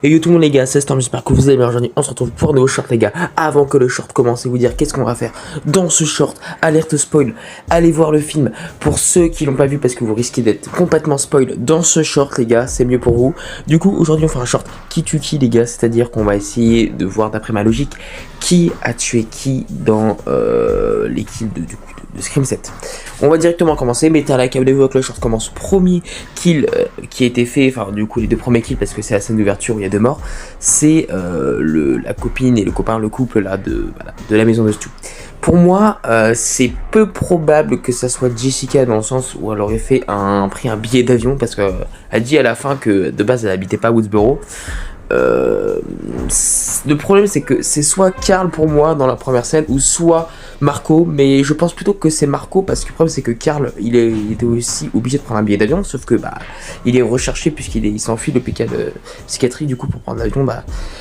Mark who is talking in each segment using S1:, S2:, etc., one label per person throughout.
S1: Et yo tout le monde les gars, c'est Storm, j'espère que vous allez bien. Aujourd'hui on se retrouve pour un nouveau short les gars. Avant que le short commence et vous dire qu'est-ce qu'on va faire dans ce short, alerte spoil, allez voir le film pour ceux qui l'ont pas vu parce que vous risquez d'être complètement spoil dans ce short les gars, c'est mieux pour vous. Du coup aujourd'hui on fera un short qui tue qui les gars, c'est à dire qu'on va essayer de voir d'après ma logique qui a tué qui dans les kills de Scream 7. On va directement commencer, mettez un like, abonnez-vous que le short commence. Premier kill qui a été fait, enfin du coup les deux premiers kills parce que c'est la scène d'ouverture où il y a deux morts, c'est la copine et le copain, le couple là de la maison de Stu. Pour moi, c'est peu probable que ça soit Jessica dans le sens où elle aurait pris un billet d'avion parce qu'elle dit à la fin que de base elle habitait pas à Woodsboro. Le problème c'est que c'est soit Carl pour moi dans la première scène ou soit Marco, mais je pense plutôt que c'est Marco parce que le problème c'est que Carl il était aussi obligé de prendre un billet d'avion, sauf que il est recherché puisqu'il s'enfuit de l'hôpital psychiatrie, du coup pour prendre l'avion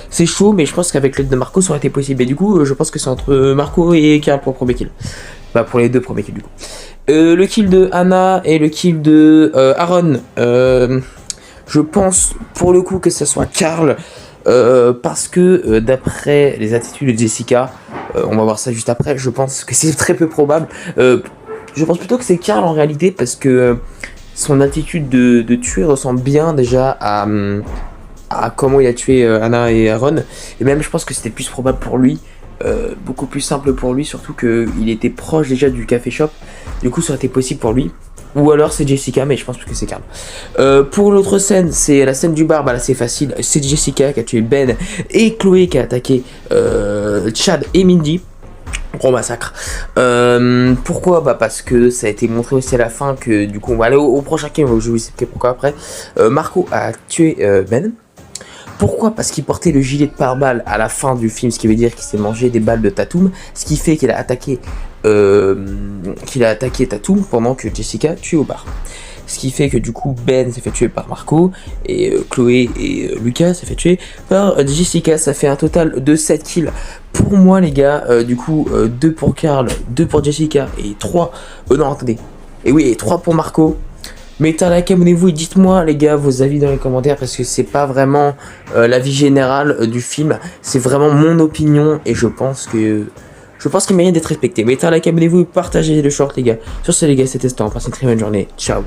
S1: c'est chaud, mais je pense qu'avec l'aide de Marco ça aurait été possible, et du coup je pense que c'est entre Marco et Carl pour le premier kill, pour les deux premiers kills du coup. Le kill de Anna et le kill de Aaron, je pense pour le coup que ce soit Carl parce que d'après les attitudes de Jessica, on va voir ça juste après, je pense que c'est très peu probable. Je pense plutôt que c'est Carl en réalité parce que son attitude de tuer ressemble bien déjà à comment il a tué Anna et Aaron. Et même je pense que c'était plus probable pour lui, beaucoup plus simple pour lui, surtout qu'il était proche déjà du café shop. Du coup ça aurait été possible pour lui. Ou alors c'est Jessica, mais je pense que c'est Carl. Pour l'autre scène, c'est la scène du bar, là c'est facile. C'est Jessica qui a tué Ben et Chloé qui a attaqué Chad et Mindy. Gros massacre. Pourquoi ? Parce que ça a été montré aussi à la fin que du coup on va aller au prochain game, je vous expliquer pourquoi après. Marco a tué Ben. Pourquoi ? Parce qu'il portait le gilet de pare-balles à la fin du film, ce qui veut dire qu'il s'est mangé des balles de Tatum, ce qui fait qu'il a attaqué Tatum pendant que Jessica tuait au bar. Ce qui fait que du coup Ben s'est fait tuer par Marco et Chloé et Lucas s'est fait tuer par Jessica. Ça fait un total de 7 kills pour moi les gars, du coup 2 pour Carl, 2 pour Jessica et 3, non attendez, et oui, et 3 pour Marco. Mettez un like, abonnez-vous et dites-moi les gars vos avis dans les commentaires parce que c'est pas vraiment l'avis général du film, c'est vraiment mon opinion et je pense qu'il mérite d'être respecté. Mettez un like, abonnez-vous et partagez le short les gars. Sur ce les gars, c'était Storm, passez une très bonne journée, ciao.